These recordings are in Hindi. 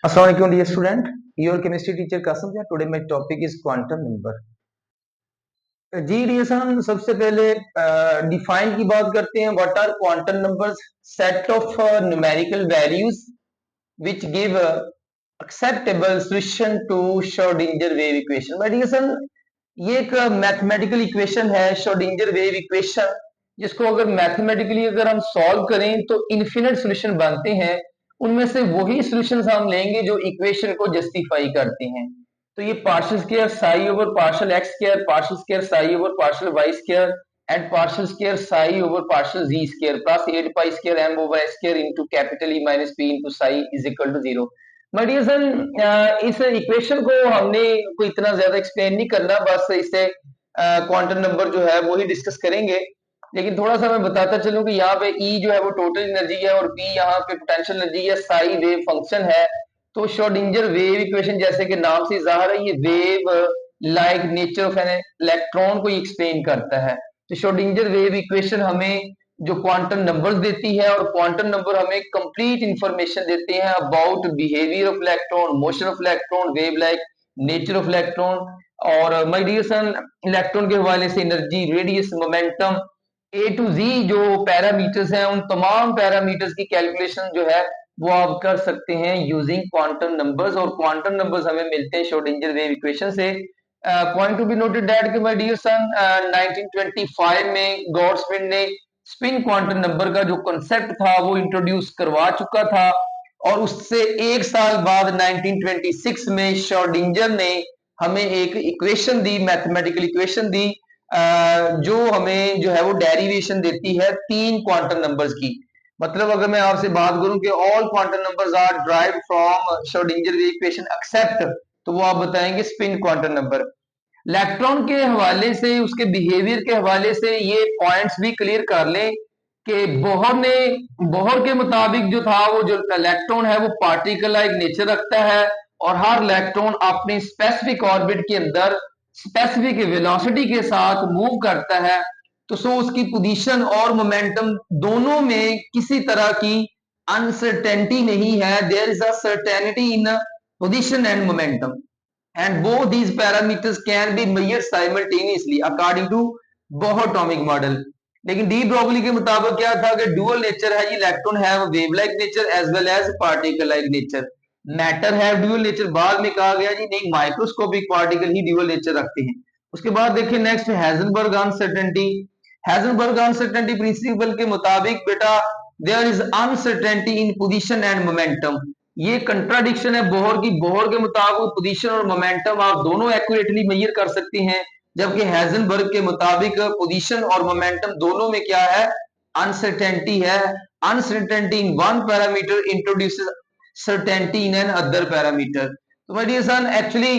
Assalamu alaikum dear student, your chemistry teacher Kasim here. Today my topic is quantum number. जी डियर सन, सबसे पहले डिफाइन की बात करते हैं. What are quantum numbers? Set of numerical values which give acceptable solution to Schrodinger wave equation. My dear son, ये एक मैथमेटिकल इक्वेशन है, श्रोडिंगर वेव इक्वेशन, जिसको अगर मैथमेटिकली अगर हम सॉल्व करें तो इन्फिनिट सॉल्यूशन बनते हैं. उनमें से वही सॉल्यूशंस हम लेंगे जो इक्वेशन को जस्टिफाई करते हैं. तो ये partial square psi over partial x square, partial square psi over partial y square and partial square psi over partial z square plus 8 pi square m over x square into capital E minus P into psi is equal to 0. My dear son, इस इक्वेशन को हमने कोई इतना ज्यादा एक्सप्लेन नहीं करना, बस इसे क्वांटम नंबर जो है वो ही डिस्कस करेंगे. लेकिन थोड़ा सा मैं बताता चलूं कि यहाँ पे ई जो है वो टोटल एनर्जी है और पी यहाँ पे पोटेंशियल एनर्जी है, साई वेव फंक्शन है. तो श्रोडिंगर वेव इक्वेशन जैसे कि नाम से जाहिर है, ये wave like nature of an electron को एक्सप्लेन करता है. तो श्रोडिंगर वेव इक्वेशन हमें जो क्वांटम नंबर्स देती है, और क्वांटम नंबर हमें कंप्लीट इंफॉर्मेशन देते हैं about behaviour of electron, motion of electron, wave like nature of electron. और माय डियर सन, इलेक्ट्रॉन के हवाले से energy, radius, momentum, A to G जो पैरामीटर्स हैं, उन तमाम पैरामीटर्स की कैलकुलेशन जो है वो आप कर सकते हैं यूजिंग क्वांटम नंबर्स. और क्वांटम नंबर्स हमें मिलते हैं श्रोडिंगर वेव इक्वेशन से. Point to be noted that कि माय डियर सन, 1925 में गॉडस्मिथ ने स्पिन क्वांटम नंबर का जो कॉन्सेप्ट था वो इंट्रोड्यूस करवा चुका था. और उससे एक साल बाद 1926 में श्रोडिंगर ने हमें एक इक्वेशन दी, मैथमेटिकल इक्वेशन दी, जो हमें जो है वो डेरिवेशन देती है तीन क्वांटम नंबर्स की. मतलब अगर मैं आपसे बात करूं कि all quantum numbers are derived from Schrodinger wave equation except, तो वो आप बताएंगे स्पिन क्वांटम नंबर. इलेक्ट्रॉन के हवाले से, उसके बिहेवियर के हवाले से ये पॉइंट्स भी क्लियर कर लें कि बोहर के मुताबिक जो था वो जो इलेक्ट्रॉन है वो पार्टिकल लाइक नेचर रखता है, और हर इलेक्ट्रॉन अपनी स्पेसिफिक ऑर्बिट के अंदर स्पेसिफिक वेलोसिटी के साथ मूव करता है. तो सो उसकी पोजीशन और मोमेंटम दोनों में किसी तरह की अनसर्टेनिटी नहीं है. There is a certainty in position and momentum, and both these parameters can be measured simultaneously according to Bohr atomic model. लेकिन डी ब्रोगली के मुताबिक क्या था कि डुअल नेचर है, ये इलेक्ट्रॉन है wave like nature as well as particle like nature. Matter है ड्यूअल नेचर, बाद में कहा गया जी नहीं, माइक्रोस्कोपिक पार्टिकल ही ड्यूअल नेचर रखते हैं. उसके बाद देखिए next, Heisenberg uncertainty. Heisenberg uncertainty principle के मुताबिक बेटा there is uncertainty in position and momentum. ये कंट्राडिक्शन है बोहर की. बोहर के मुताबिक पोजीशन और मोमेंटम आप दोनों एक्यूरेटली मेजर कर सकते हैं, जबकि हेजनबर्ग के मुताबिक पोजीशन और मोमेंटम दोनों में क्या है, अनसर्टेनिटी है. Uncertainty in one parameter introduces certainty in an other parameter. तो माय डियर सन, एक्चुअली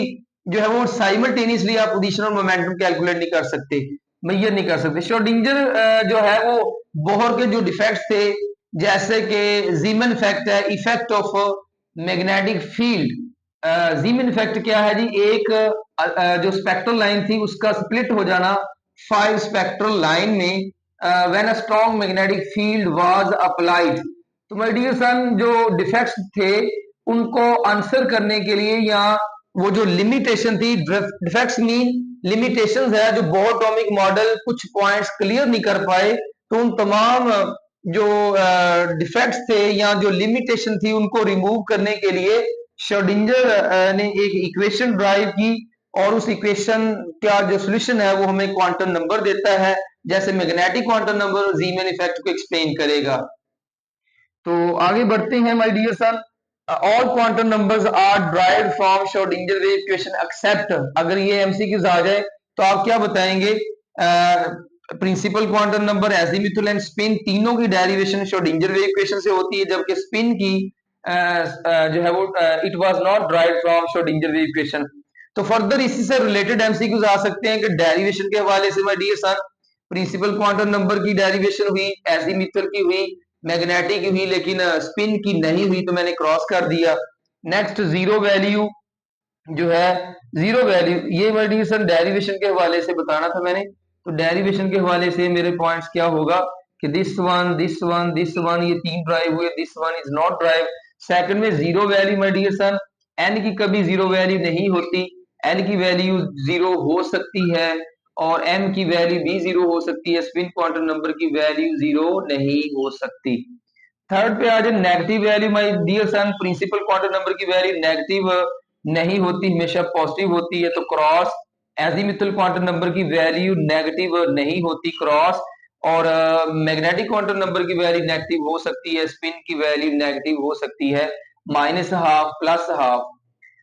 जो है वो साइमल्टेनियसली आप पोजीशन और मोमेंटम कैलकुलेट नहीं कर सकते, मेजर नहीं कर सकते. श्रोडिंगर जो है वो बोहर के जो डिफेक्ट्स थे, जैसे कि जीमन इफेक्ट है, effect of magnetic field. जीमन effect क्या है जी, एक जो स्पेक्ट्रल लाइन थी उसका स्प्लिट हो जाना 5 स्पेक्ट्रल लाइन में when a strong magnetic field was applied. तो माय डियर सन, जो डिफेक्ट्स थे उनको आंसर करने के लिए, या वो जो लिमिटेशन थी, डिफेक्ट्स मीन लिमिटेशंस है, जो बोहर एटॉमिक मॉडल कुछ पॉइंट्स क्लियर नहीं कर पाए, तो उन तमाम जो डिफेक्ट्स थे या जो लिमिटेशन थी उनको रिमूव करने के लिए श्रोडिंगर ने एक इक्वेशन ड्राइव की, और उस इक्वेशन का जो सॉल्यूशन है वो हमें क्वांटम नंबर देता है, जैसे magnetic quantum number Zeeman effect को एक्सप्लेन करेगा. तो आगे बढ़ते हैं my dear son. All quantum numbers are derived from Schrodinger wave equation except. अगर ये एमसीक्यूज आ जाए तो आप क्या बताएंगे, principal quantum number, azimuthal and spin, तीनों की डेरिवेशन श्रोडिंगर वेव इक्वेशन से होती है, जबकि स्पिन की जो है वो it was not derived from Schrodinger wave equation. तो फर्दर इसी से रिलेटेड एमसीक्यूज आ सकते हैं कि डेरिवेशन के हवाले से my dear son, principal quantum number की डेरिवेशन हुई, एजीमुथल की हुई, मैग्नेटिक की हुई, लेकिन स्पिन की नहीं हुई, तो मैंने क्रॉस कर दिया. नेक्स्ट, जीरो वैल्यू जो है, जीरो वैल्यू ये माय डियर सन डेरिवेशन के हवाले से बताना था मैंने. तो डेरिवेशन के हवाले से मेरे पॉइंट्स क्या होगा कि this one, this one, this one, ये तीन ड्राइव हुए, this one is not drive. Second में zero value my dear son, N की कभी जीरो वैल्यू नहीं होती, एन की वैल्यू जीरो हो सकती है और एम की वैल्यू भी जीरो हो सकती है, स्पिन क्वांटम नंबर की वैल्यू जीरो नहीं हो सकती। थर्ड पे आ जाए negative value my dear son, principal quantum number की वैल्यू नेगेटिव नहीं होती, हमेशा पॉजिटिव होती है। तो क्रॉस एजीमुथल क्वांटम नंबर की वैल्यू नेगेटिव नहीं होती क्रॉस, और मैग्नेटिक क्वांटम नंबर की वैल्यू नेगेटिव हो सकती है, स्पिन की वैल्यू नेगेटिव हो सकती है, माइनस हाफ प्लस हाफ।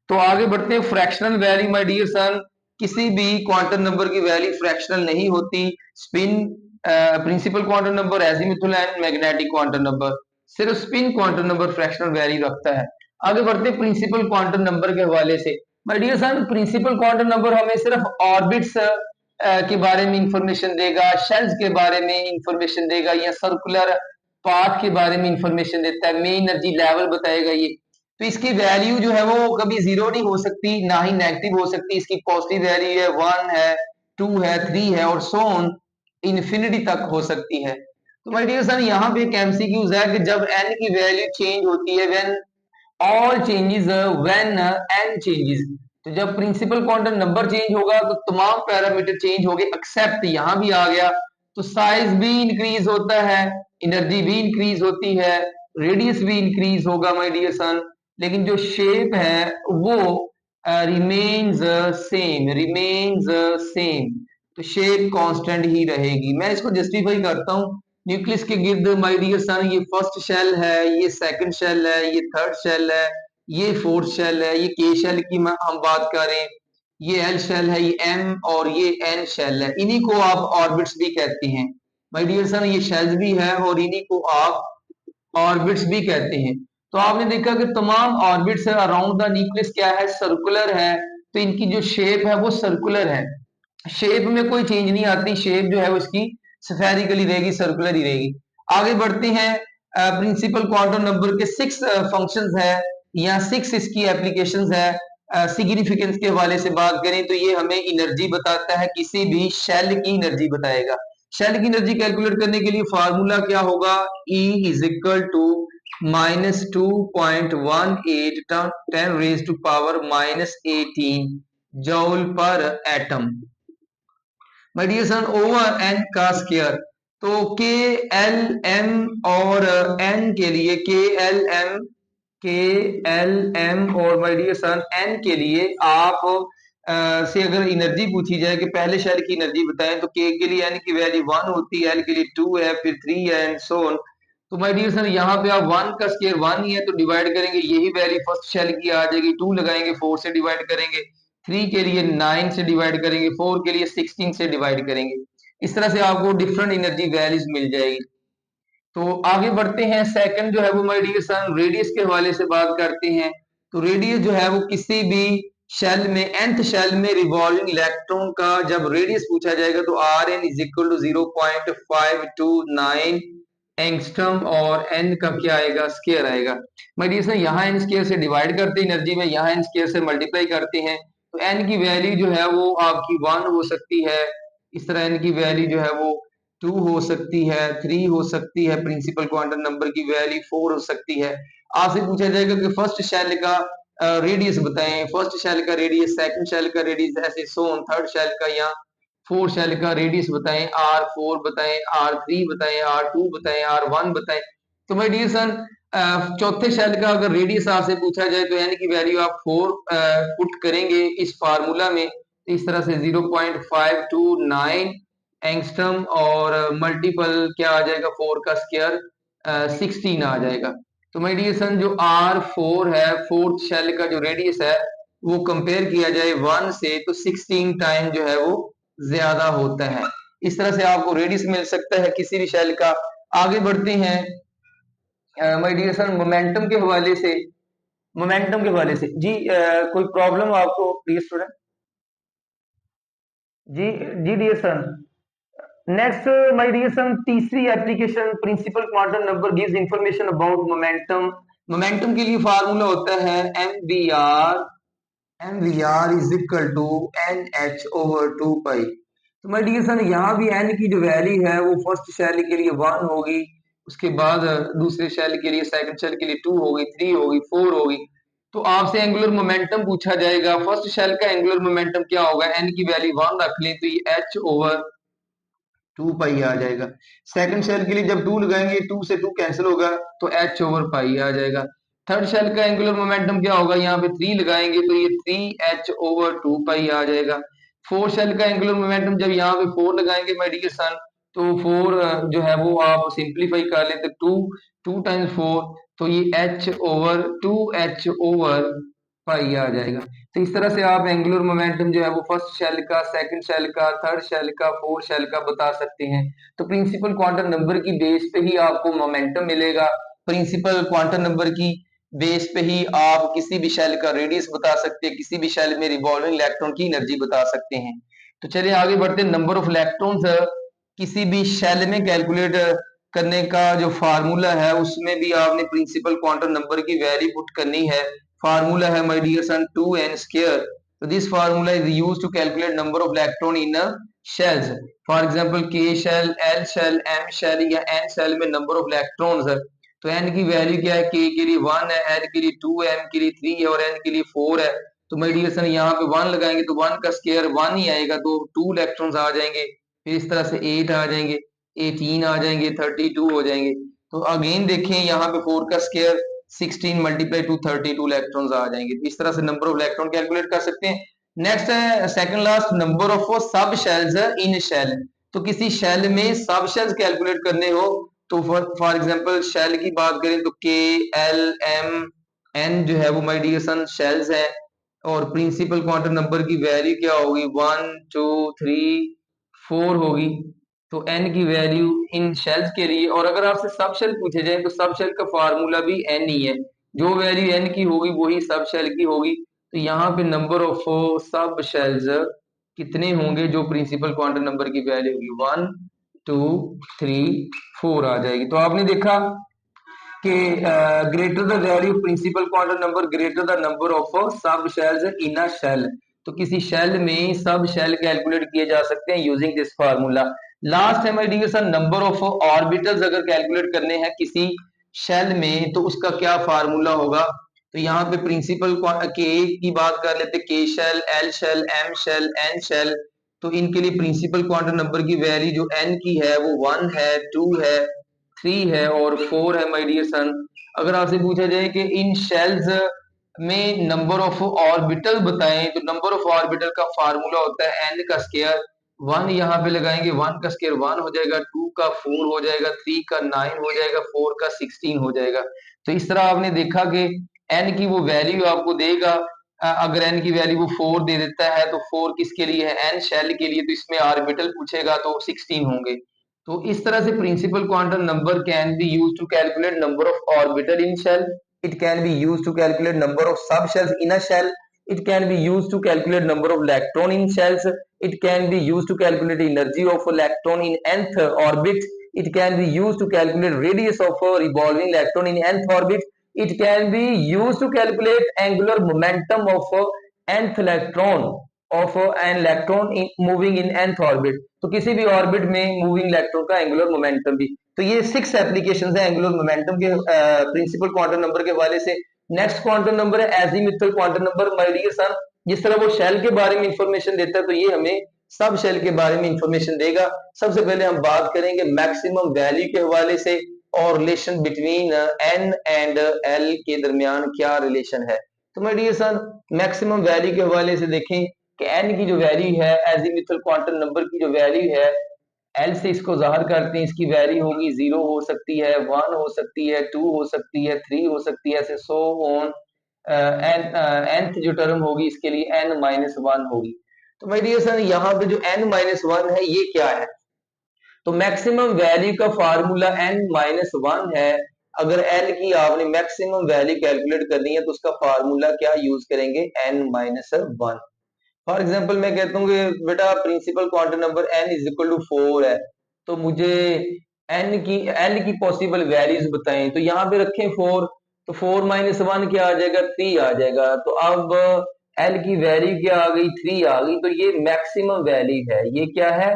तो आगे बढ़ते हैं fractional value my dear son, किसी भी क्वांटम नंबर की वैल्यू फ्रैक्शनल नहीं होती, spin principal quantum number azimuthal and magnetic quantum number, सिर्फ spin quantum number fractional value रखता है। आगे बढ़ते हैं प्रिंसिपल क्वांटम नंबर के हवाले से। My dear son, principal quantum number हमें सिर्फ ऑर्बिट्स के बारे में इंफॉर्मेशन देगा, शेल्स के बारे में इंफॉर्मेशन देगा, या सर्कुलर पाथ के बारे में इंफॉर्मेशन देता है, मेन एनर्जी लेवल बताएगा ये। तो इसकी वैल्यू जो है वो कभी जीरो नहीं हो सकती, ना ही नेगेटिव हो सकती, इसकी पॉजिटिव वैल्यू है, 1 है, 2 है, 3 है और सो ऑन इन्फिनिटी तक हो सकती है। तो माय डियर सन, यहाँ पे एक एमसीक्यूज है कि जब एन की वैल्यू चेंज होती है, when all changes, when an changes, तो जब प्रिंसिपल क्वांटम नंबर चेंज होगा तो तमाम पैरामीटर चेंज हो गए, एक्सेप्ट यहाँ भी आ गया, तो साइज भी इंक्रीज होता है, एनर्जी भी इंक्रीज होती है, रेडियस भी इंक्रीज होगा माय डियर सन, लेकिन जो शेप है वो रिमेन्स सेम, रिमेन्स सेम, तो शेप कांस्टेंट ही रहेगी। मैं इसको जस्टिफाई करता हूँ। न्यूक्लियस के गिर्द माय डियर सन, ये फर्स्ट शेल है, ये सेकंड शेल है, ये थर्ड शेल है, ये फोर्थ शेल है, ये के शेल की हम बात करें, ये एल शेल है, ये एम और ये एन शेल है, इन्हीं को आप ऑर्बिट्स भी कहते हैं माय डियर सन, ये शेल्स भी है और इन्हीं को आप ऑर्बिट्स भी कहते हैं। तो आपने देखा कि तमाम ऑर्बिट्स अराउंड द न्यूक्लियस क्या है, सर्कुलर है, तो इनकी जो शेप है वो सर्कुलर है, शेप में कोई चेंज नहीं आती, शेप जो है वो इसकी स्फेरिकली रहेगी, सर्कुलर ही रहेगी। आगे बढ़ते हैं, प्रिंसिपल क्वांटम नंबर के 6 फंक्शंस है या 6 इसकी एप्लीकेशंस है। सिग्निफिकेंस के हवाले से बात करें तो ये हमें एनर्जी बताता है, किसी भी शेल की एनर्जी बताएगा। शेल की एनर्जी कैलकुलेट करने के लिए फार्मूला क्या होगा, E is equal to -2.18 10 raise to power -18 joule per atom, my dear son, over n का स्क्वायर। तो के एल एम और एन के लिए, के एल एम और माय डियर सन एन के लिए आप से अगर एनर्जी पूछी जाए कि पहले शेल की एनर्जी बताएं, तो के लिए एन की वैल्यू 1 होती है, एल के लिए 2 है, फिर 3 है एंड सो ऑन। तो माय डियर सर, यहाँ पे आप 1 का स्क्वायर 1 ही है, तो डिवाइड करेंगे, यही वैल्यू फर्स्ट शेल की आ जाएगी, 2 लगाएंगे 4 से डिवाइड करेंगे, 3 के लिए 9 से डिवाइड करेंगे, 4 के लिए 16 से डिवाइड करेंगे। इस तरह से आपको डिफरेंट एनर्जी वैल्यूज मिल जाएगी। तो आगे बढ़ते हैं, सेकंड जो है वो माय डियर सन रेडियस के हवाले से बात करते हैं। तो रेडियस जो है वो किसी भी शेल में, nth शेल में रिवॉल्विंग इलेक्ट्रॉन का जब रेडियस पूछा जाएगा तो r n is equal to 0.529 angstrom और n का क्या आएगा, स्क्वायर आएगा। माय डियर सन, यहाँ n स्क्वायर से डिवाइड करते हैं एनर्जी में, यहाँ n स्क्वायर से मल्टीप्लाई करते हैं, तो n की वैल्यू जो है वो आपकी 1 हो सकती है, इस तरह n की वैल्यू जो है वो 2 हो सकती है, 3 हो सकती है, प्रिंसिपल क्वांटम नंबर की वैल्यू 4 हो सकती है। आपसे पूछा जाएगा कि फर्स्ट शेल का रेडियस बताएं, फर्स्ट शेल का रेडियस, सेकंड शेल का रेडियस, ऐसे सो ऑन, थर्ड शेल का या फोर्थ शेल का रेडियस बताएं, R4 बताएं, R3 बताएं, R2 बताएं, R1 बताएं। तो माय डियर सन, चौथे शेल का अगर रेडियस आपसे पूछा जाए तो n की वैल्यू आप 4 पुट करेंगे इस फार्मूला में, इस तरह से 0.529 एंगस्ट्रम और मल्टीपल क्या आ जाएगा, 4 का स्क्वायर 16 आ जाएगा। तो माय डियर सन, जो R4 है, फोर्थ शेल का जो रेडियस है वो कंपेयर किया जाए 1 से तो 16 टाइम जो है वो ज्यादा होता है। इस तरह से आपको रेडियस मिल सकता है किसी भी शेल का। आगे बढ़ते हैं माय डियर सन मोमेंटम के हवाले से, मोमेंटम के हवाले से जी, कोई प्रॉब्लम आपको डियर स्टूडेंट? जी, जी dear son, next my dear son, तीसरी application, principal quantum number gives information about momentum. Momentum के लिए फार्मूला होता है M V R is equal to N H over 2 pi. तो माय डियर सन, यहाँ भी एन की जो वैल्यू है वो फर्स्ट शेल के लिए 1 होगी, उसके बाद दूसरे शेल के लिए, सेकंड शेल के लिए 2 होगी, 3 होगी, 4 होगी। तो आपसे एंगुलर मोमेंटम पूछा जाएगा। फर्स्ट शेल का एंगुलर मोमेंटम क्या होगा, एन की वैल्यू 1 रख लें तो ये एच ओवर 2 पाई आ जाएगा। सेकंड शेल के लिए जब 2 लगाएंगे, 2 से 2 कैंसिल होगा तो एच ओवर पाई आ जाएगा। थर्ड शेल का एंगुलर मोमेंटम क्या होगा, यहाँ पे 3 लगाएंगे तो ये 3 एच ओवर 2 पाई आ जाएगा। फोर्थ शेल का एंगुलर मोमेंटम जब यहाँ पे 4 लगाएंगे माय डियर सन, तो 4 जो है वो आप सिंप्लीफाई कर लेते, 2 टाइम्स 4 तो ये H over 2 H over pi आ जाएगा। तो इस तरह से आप एंगुलर मोमेंटम जो है वो फर्स्ट शेल का, सेकंड शेल का, थर्ड शेल का, फोर्थ शेल का बता सकते हैं। तो प्रिंसिपल क्वांटम नंबर की बेस पे ही आपको मोमेंटम मिलेगा। प्रिंसिपल क्वांटम नंबर की बेस पे ही आप किसी भी शेल का रेडियस बता सकते हैं, किसी भी शेल में रिवॉल्विंग इलेक्ट्रॉन की एनर्जी बता सकते हैं। तो चलिए आगे बढ़ते हैं। नंबर ऑफ इलेक्ट्रॉन्स किसी भी शेल में कैलकुलेट करने का जो फार्मूला है, उसमें भी आपने प्रिंसिपल क्वांटम नंबर की वैल्यू पुट करनी है। फार्मूला है my dear son 2n square. तो this formula is used to calculate number of electron in shells. For example k shell, l shell, m shell या n शेल में नंबर ऑफ इलेक्ट्रॉन्स है। तो n की वैल्यू क्या है, k के लिए 1 है, l के लिए 2 है, m के लिए 3 है और n के लिए 4 है। तो माय डियर सन यहाँ पे 1 लगाएंगे तो 1 का स्क्वायर 1 ही आएगा, तो 2 इलेक्ट्रॉन्स आ जाएंगे। फिर इस तरह से 8 आ जाएंगे, 18 आ जाएंगे, 32 हो जाएंगे। तो अगेन देखें यहाँ पे 4 का स्क्वायर 16 मल्टीप्लाई टू 32 इलेक्ट्रॉन्स आ जाएंगे। इस तरह से नंबर ऑफ इलेक्ट्रॉन कैलकुलेट कर सकते हैं। नेक्स्ट है सेकंड लास्ट, नंबर ऑफ सब शेल्स इन शेल। तो किसी शेल में सब शेल्स कैलकुलेट करने हो तो फॉर एग्जांपल शेल की बात करें तो के, एल, एम, एन जो है वो माय डियर सन शेल्स है। और प्रिंसिपल क्वांटम नंबर की वैल्यू क्या होगी, 1 2 3 4 होगी। तो एन की वैल्यू इन शेल्स के लिए। और अगर आपसे सब शेल पूछे जाए तो सब शेल का फार्मूला भी एन ही है। जो वैल्यू एन की होगी वही सब शेल की होगी। तो यहाँ पे नंबर ऑफ सब शेल्स कितने होंगे, जो प्रिंसिपल क्वांटम नंबर की वैल्यू होगी 1 2 3 4 आ जाएगी। तो आपने देखा कि greater the value principal quantum number greater the number of सब शेल्स इन अ शेल। तो किसी शेल में सब शेल कैलकुलेट किए जा सकते हैं यूजिंग दिस फार्मूला। लास्ट है my dear son, number of orbitals अगर कैलकुलेट करने हैं किसी शेल में तो उसका क्या फार्मूला होगा। तो यहाँ पे प्रिंसिपल के की बात कर लेते, K shell, L shell, M shell, N shell. तो इनके लिए प्रिंसिपल क्वांटम नंबर की वैल्यू जो एन की है वो 1 है, 2 है, 3 है और 4 है माय डियर सन। अगर आपसे पूछा जाए कि इन शेल्स में नंबर ऑफ ऑर्बिटल बताएं तो नंबर ऑफ ऑर्बिटल का फार्मूला होता है एन का स्क्वायर। 1 यहाँ पे लगाएंगे, 1 का स्क्वायर 1 हो जाएगा, 2 का 4 हो जाएगा, 3 का 9 हो जाएगा, 4 का 16 हो जाएगा। तो इस तरह आपने देखा कि एन की वो वैल्यू आपको देगा। अगर एन की वैल्यू वो 4 दे देता है तो 4 किसके लिए है, एन शेल के लिए। तो इसमें ऑर्बिटल पूछेगा तो 16 होंगे। तो इस तरह से principal quantum number can be used to calculate number of orbital in shell. It can be used to calculate number of subshells in a shell. It can be used to calculate number of electron in shells. It can be used to calculate energy of electron in nth orbit. It can be used to calculate radius of a revolving electron in nth orbit. It can be used to calculate angular momentum of nth electron of an electron moving in nth orbit. तो किसी भी ऑर्बिट में मूविंग इलेक्ट्रॉन का एंगुलर मोमेंटम भी। तो ये 6 एप्लीकेशंस है एंगुलर मोमेंटम के प्रिंसिपल क्वांटम नंबर के हवाले से। नेक्स्ट क्वांटम नंबर है azimuthal quantum number. My dear son, जिस तरह वो शेल के बारे में इंफॉर्मेशन देता है तो ये हमें सब शेल के बारे में इंफॉर्मेशन देगा। सबसे पहले हम बात करेंगे मैक्सिमम वैल्यू के हवाले से और relation between n and l के दरमियान क्या रिलेशन है। तो my dear son, maximum value के हवाले से देखें कि एन की जो वैल्यू है एजीमुथल क्वांटम नंबर की जो वैल्यू है, एल से इसको जाहिर करते हैं। इसकी वैल्यू होगी 0 हो सकती है, 1 हो सकती है, 2 हो सकती है, 3 हो सकती है, ऐसे सो ऑन। nth जो टर्म होगी इसके लिए n-1 होगी। तो माय डियर सन, यहाँ पे जो n-1 है ये क्या है, तो मैक्सिमम वैल्यू का फार्मूला n-1 है। अगर एल की आपने मैक्सिमम वैल्यू कैलकुलेट करनी है तो उसका फार्मूला क्या यूज करेंगे, n-1। फॉर एग्जाम्पल मैं कहता हूँ कि बेटा principal quantum number n is equal to 4 है, तो मुझे l की पॉसिबल वैल्यूज बताएं। तो यहाँ पे रखें 4, तो 4-1 क्या आ जाएगा, 3 आ जाएगा। तो अब l की वैल्यू क्या आ गई, 3 आ गई। तो ये मैक्सिमम वैल्यू है, ये क्या है,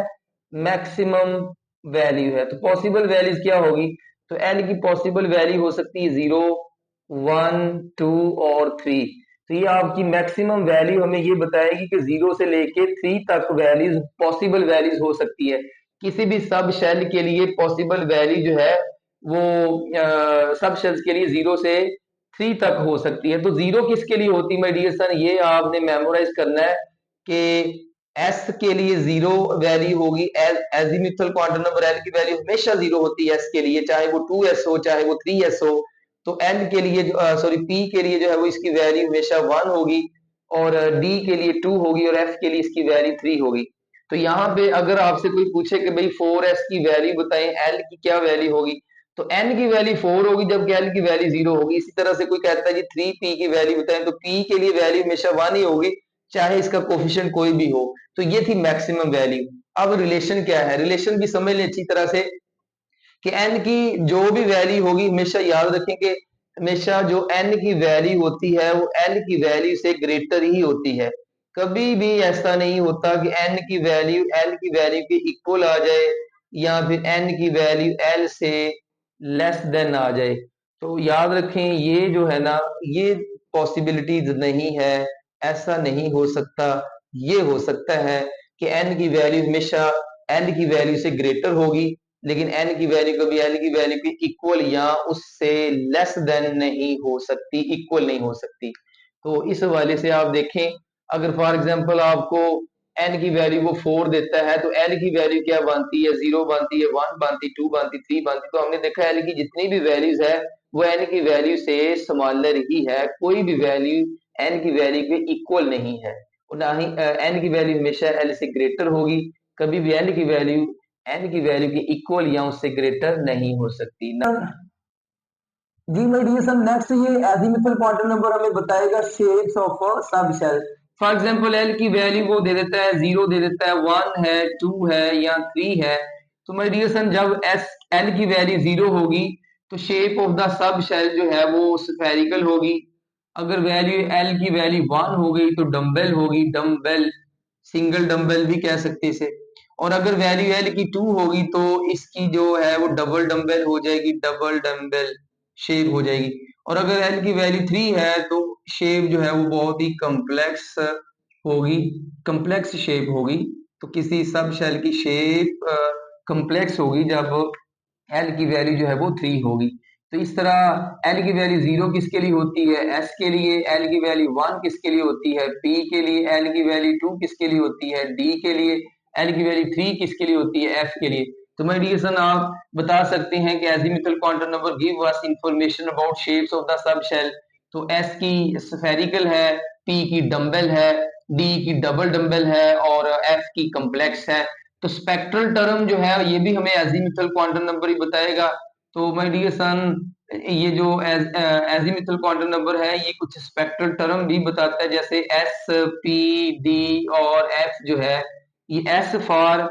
मैक्सिमम वैल्यू है। तो पॉसिबल वैल्यूज क्या होगी, तो एल की पॉसिबल वैल्यू हो सकती है 0, 1, 2 और 3। तो ये आपकी मैक्सिमम वैल्यू हमें ये बताएगी कि 0 से लेके 3 तक वैल्यूज पॉसिबल वैल्यूज हो सकती है। किसी भी सब शेल के लिए पॉसिबल वैल्यू जो है वो सब शेल्स के लिए 0 से 3 तक हो सकती है। तो 0 किसके लिए होती है माय डियर सन, ये आपने मेमोराइज करना है कि एस के लिए 0 वैल्यू होगी। एजीमुथल क्वांटम नंबर एल की वैल्यू हमेशा 0 होती है एस के लिए, चाहे वो 2s हो चाहे वो 3s हो। तो एन के लिए सॉरी पी के लिए जो है वो इसकी वैल्यू हमेशा 1 होगी, और डी के लिए 2 होगी, और एफ के लिए इसकी वैल्यू 3 होगी। तो यहाँ पे अगर आपसे कोई पूछे कि भाई 4s की वैल्यू बताएं, एल की क्या वैल्यू होगी, तो एन की वैल्यू 4 होगी जबकि एल की वैल्यू 0 होगी। इसी तरह से कोई कहता है जी 3p की वैल्यू बताएं, तो p के लिए वैल्यू हमेशा 1 ही होगी चाहे इसका कोफिशिएंट कोई भी हो। तो ये थी मैक्सिमम वैल्यू। अब रिलेशन क्या है, रिलेशन भी समझ लें अच्छी तरह से कि n की जो भी वैल्यू होगी हमेशा याद रखें कि हमेशा जो n की वैल्यू होती है वो l की वैल्यू से ग्रेटर ही होती है। कभी भी ऐसा नहीं होता कि n की वैल्यू l की वैल्यू के इक्वल आ जाए या फिर n की वैल्यू l से लेस देन आ जाए। तो याद रखें ये जो है ना, ये पॉसिबिलिटीज नहीं है, ऐसा नहीं हो सकता। ये हो सकता है कि n की वैल्यू हमेशा l की वैल्यू से ग्रेटर होगी, लेकिन n की वैल्यू कभी l की वैल्यू के इक्वल या उससे लेस देन नहीं हो सकती, इक्वल नहीं हो सकती। तो इस हवाले से आप देखें, अगर फॉर एग्जांपल आपको n की वैल्यू वो 4 देता है तो l की वैल्यू क्या बनती है, 0 बनती है, 1 बनती, 2 बनती, 3 बनती। तो हमने देखा l की जितनी भी वैल्यूज है वो n की वैल्यू से स्मॉलर ही है, कोई भी वैल्यू n की वैल्यू के इक्वल नहीं है, और ना ही n की वैल्यू हमेशा l से ग्रेटर होगी। कभी भी l की वैल्यू n की वैल्यू के इक्वल या उससे ग्रेटर नहीं हो सकती ना। जी माय डियर सन, नेक्स्ट ये एजीमुथल क्वांटम नंबर हमें बताएगा shapes of sub shell. For example l की वैल्यू वो दे देता है 0 दे देता है, 1 है, 2 है या 3 है। तो माय डियर सन जब एस एल की वैल्यू 0 होगी तो shape of the sub shell जो है वो स्फेरिकल होगी। अगर वैल्यू एल की वैल्यू 1 हो गई तो डम्बेल होगी, डम्बेल, सिंगल डम्बेल भी कह सकते इसे। और अगर वैल्यू एल की 2 होगी तो इसकी जो है वो डबल डम्बेल हो जाएगी, डबल डम्बेल शेप हो जाएगी। और अगर एल की वैल्यू 3 है तो शेप जो है वो बहुत ही कम्प्लेक्स होगी, कम्प्लेक्स शेप होगी। तो किसी सब शेल की शेप कम्प्लेक्स होगी जब एल की वैल्यू जो है वो 3 होगी। तो इस तरह एल की वैल्यू 0 किसके लिए होती है, एस के लिए। एल की वैल्यू 1 किसके लिए होती है, पी के लिए। एल की वैल्यू 2 किसके लिए होती है, डी के लिए। एल की वैल्यू 3 किसके लिए होती है, एफ के लिए। तो माय डियर सन आप बता सकते हैं कि azimuthal quantum number give us information about shapes of the sub shell. तो एस की स्फेरिकल है, पी की डम्बेल है, डी की डबल डम्बेल है और एफ की कम्प्लेक्स है। तो स्पेक्ट्रल टर्म जो है ये भी हमें एजीमुथल क्वांटम नंबर ही बताएगा। तो माय डियर सन ये जो एजीमुथल क्वांटम नंबर है ये कुछ स्पेक्ट्रल टर्म भी बताता है, जैसे एस, पी, डी और एफ जो है। ये एस फॉर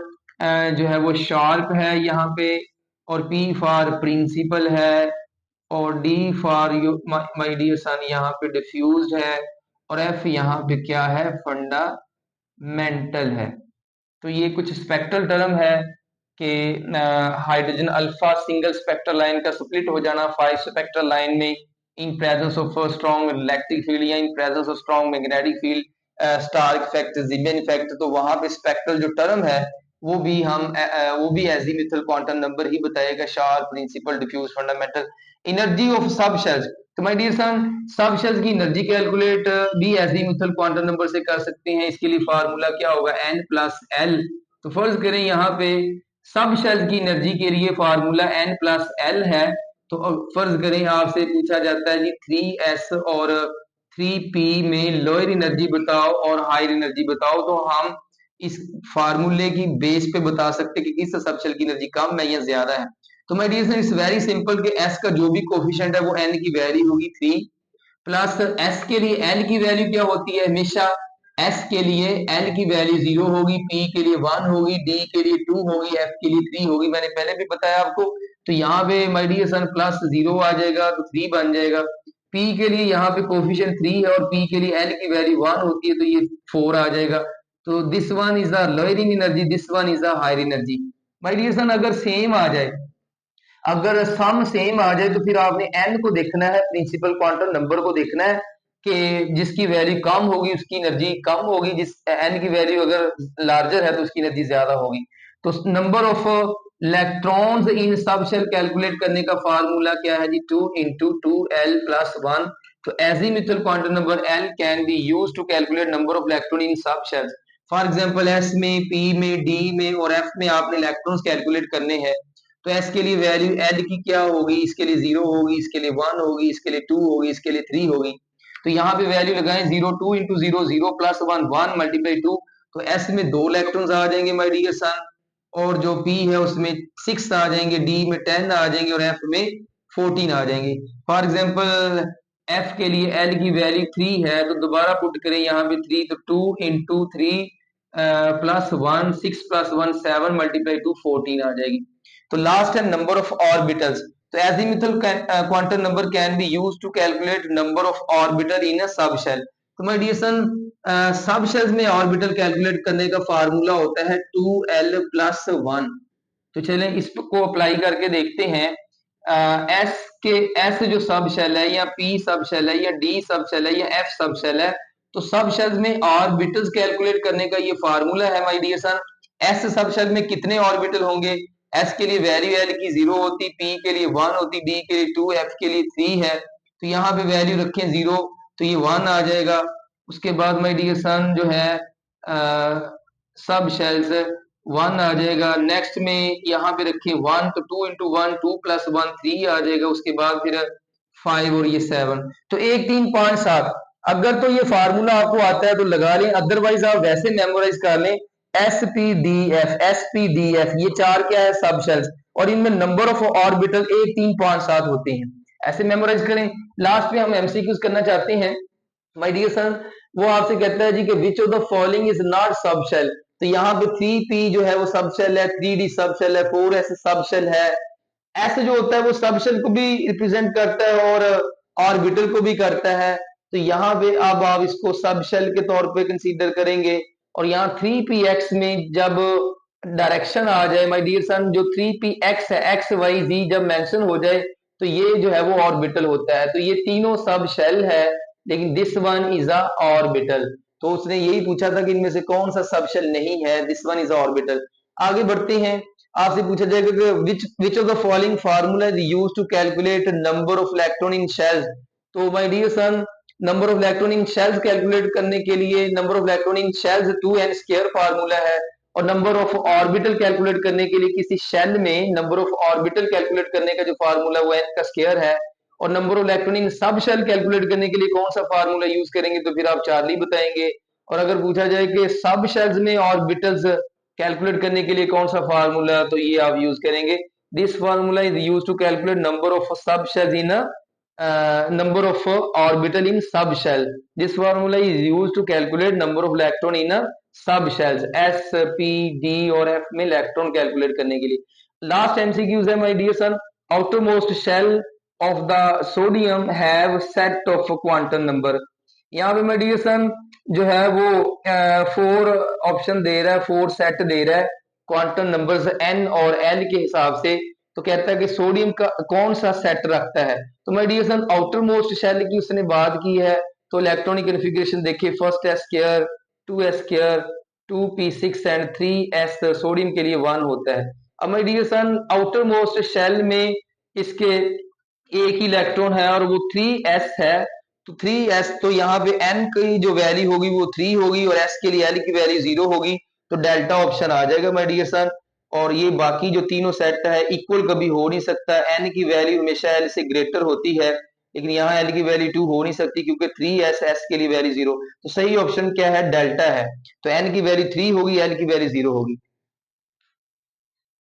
जो है वो शार्प है यहाँ पे, और पी फॉर प्रिंसिपल है, और d for my dear son यहाँ पे डिफ्यूज्ड है, और एफ यहाँ पे क्या है, फंडामेंटल है। तो ये कुछ स्पेक्ट्रल टर्म है कि hydrogen alpha single spectral line का स्प्लिट हो जाना 5 स्पेक्ट्रल लाइन में in presence of strong electric field या in presence of strong magnetic field, Stark effect, Zeeman effect. तो वहां पे स्पेक्ट्रल जो टर्म है वो भी वो भी एजीमुथल क्वांटम नंबर ही बताएगा, sharp, principal, diffuse, fundamental. Energy of सब शेल्स, तो my dear son subshells की एनर्जी कैलकुलेट भी एजीमुथल क्वांटम नंबर से कर सकते हैं। इसके लिए फार्मूला क्या होगा, n प्लस एल। तो फर्ज करें यहाँ पे सब शेल की एनर्जी के लिए फार्मूला n प्लस एल है। तो फर्ज करें आपसे पूछा जाता है जी 3s और 3p में लोअर एनर्जी बताओ और हायर एनर्जी बताओ, तो हम इस फार्मूले की बेस पे बता सकते हैं कि किस सब शेल की एनर्जी कम है या ज्यादा है। तो my dear it's very simple कि s का जो भी कोफिशिएंट है वो n की वैल्यू होगी 3, प्लस s के लिए l की वैल्यू क्या होती है, हमेशा s के लिए l की वैल्यू 0 होगी, p के लिए 1 होगी, d के लिए 2 होगी, f के लिए 3 होगी, मैंने पहले भी बताया आपको। तो यहाँ पे माय डियर सन प्लस 0 आ जाएगा तो 3 बन जाएगा। p के लिए यहाँ पे कोफिशिएंट 3 है और p के लिए l की वैल्यू 1 होती है तो ये 4 आ जाएगा। तो this one is the lower in energy, this one is the higher energy. My dear son अगर सेम आ जाए, अगर सम सेम आ जाए तो फिर आपने एन को देखना है, प्रिंसिपल क्वांटम नंबर को देखना है कि जिसकी वैल्यू कम होगी उसकी एनर्जी कम होगी, जिस एन की वैल्यू अगर लार्जर है तो उसकी एनर्जी ज्यादा होगी। तो नंबर ऑफ इलेक्ट्रॉन्स इन सब शेल कैलकुलेट करने का फार्मूला क्या है जी, 2 × 2l+1। तो azimuthal quantum number l can be use to calculate number of electron in sub shells. For example s में, पी में, डी में और एफ में आपने इलेक्ट्रॉन्स कैलकुलेट करने हैं, तो एस के लिए वैल्यू एल की क्या होगी, इसके लिए 0 होगी, इसके लिए 1 होगी, इसके लिए 2 होगी, इसके लिए 3 होगी। तो यहाँ पे वैल्यू लगाएं 0, 2 × 0, 0+1, 1 × 2। तो एस में 2 इलेक्ट्रॉन्स आ जाएंगे माय डियर सन, और जो पी है उसमें 6 आ जाएंगे, डी में 10 आ जाएंगे और एफ में 14 आ जाएंगे। फॉर एग्जांपल एफ के लिए एल की वैल्यू 3 है, तो दोबारा पुट करें यहाँ पे 3, तो 2 × 3 +1, 6+1 7 × 2 14 आ जाएगी। तो लास्ट है नंबर ऑफ ऑर्बिटल्स। तो azimuthal quantum number can be used to calculate number of orbital in a sub shell. तो माय डियर सन, सब शेल्स में ऑर्बिटल कैलकुलेट करने का फार्मूला होता है 2l+1। तो चलें इसको अप्लाई करके देखते हैं। एस जो सब शेल है, या पी सब शेल है, या डी सब शेल है, या एफ सब शेल है, तो सब शेल्स में ऑर्बिटल्स कैलकुलेट करने का ये फार्मूला है my dear son. S sub shell में कितने ऑर्बिटल होंगे, एस के लिए वैल्यू एल की 0 होती, पी के लिए 1 होती, डी के लिए 2, एफ के लिए 3 है। तो यहाँ पे वैल्यू रखें 0, तो ये 1 आ जाएगा। उसके बाद माय डियर सन जो है सब शेल्स 1 आ जाएगा। नेक्स्ट में यहाँ पे रखें 1, तो 2 × 1, 2+1 3 आ जाएगा। उसके बाद फिर 5 और ये 7, तो 1 3 5 7। अगर तो ये फार्मूला आपको आता है तो लगा लें, अदरवाइज आप वैसे मेमोराइज कर लें। एस ये 4 क्या है, सब शेल्स, और इनमें नंबर ऑफ ऑर्बिटल 1 3 5 7 होते हैं। ऐसे मेमोराइज करें। लास्ट में हम एमसीक्यूज करना चाहते हैं माय डियर सन। वो आपसे कहता है जी कि which of the following is not sub shell. तो यहाँ पे 3p जो है वो सब शेल है, 3d सब शेल है, 4s सब शेल है। एस जो होता है वो सब शेल को भी रिप्रेजेंट करता है और ऑर्बिटल को भी करता है। तो यहाँ पे अब आप इसको सब शेल के तौर पे कंसीडर करेंगे। और यहाँ 3px में जब डायरेक्शन आ जाए माय डियर सन, जो 3px है, एक्स वाई जी जब मेंशन हो जाए, तो ये जो है वो ऑर्बिटल होता है। तो ये तीनों सब शेल है, लेकिन this one is a orbital. तो उसने यही पूछा था कि इनमें से कौन सा सब शेल नहीं है, दिस वन इज ऑर्बिटल। आगे बढ़ते हैं। आपसे पूछा जाएगा कि which of the following formula is used to calculate number of electron in shells. तो my dear son, number of electron in shells calculate करने के लिए number of electron in shells 2n² formula है, और नंबर ऑफ ऑर्बिटल कैलकुलेट करने के लिए किसी शेल में नंबर ऑफ ऑर्बिटल कैलकुलेट करने का जो फार्मूला वो n का स्क्वायर है। और नंबर ऑफ इलेक्ट्रॉन इन सब शेल कैलकुलेट करने के लिए कौन सा फार्मूला यूज करेंगे, तो फिर आप चार्ली बताएंगे। और अगर पूछा जाए कि सब शेल्स में ऑर्बिटल्स कैलकुलेट करने के लिए कौन सा फार्मूला, तो ये आप यूज करेंगे। This formula is use to calculate number of सब shells in number of orbital in subshell. This formula is used to calculate number of electron in a subshells. S, P, D और F में इलेक्ट्रॉन कैलकुलेट करने के लिए। लास्ट एमसीक्यूज है my dear son. Outermost shell of the sodium have set of quantum number. यहाँ पे माय डियर सन जो है वो 4 ऑप्शन दे रहा है, 4 सेट दे रहा है क्वांटम नंबर्स n और l के हिसाब से। तो कहता है कि सोडियम का कौन सा सेट रखता है। तो my dear son, outer most shell की उसने बात की है, तो इलेक्ट्रॉनिक कन्फिगरेशन देखिए, first s², 2s², 2p6 and 3s sodium के लिए 1 होता है। अब my dear son, outer most shell में इसके एक ही इलेक्ट्रॉन है और वो 3s है। तो 3s, तो यहाँ पे n की जो वैल्यू होगी वो 3 होगी और s के लिए l की वैल्यू 0 होगी। तो डेल्टा ऑप्शन आ जाएगा माय डियर सन। और ये बाकी जो तीनों सेट है इक्वल कभी हो नहीं सकता, n की वैल्यू हमेशा l से ग्रेटर होती है, लेकिन यहाँ l की वैल्यू 2 हो नहीं सकती क्योंकि 3s, s के लिए वैल्यू 0। तो सही ऑप्शन क्या है, डेल्टा है। तो n की वैल्यू 3 होगी, l की वैल्यू 0 होगी।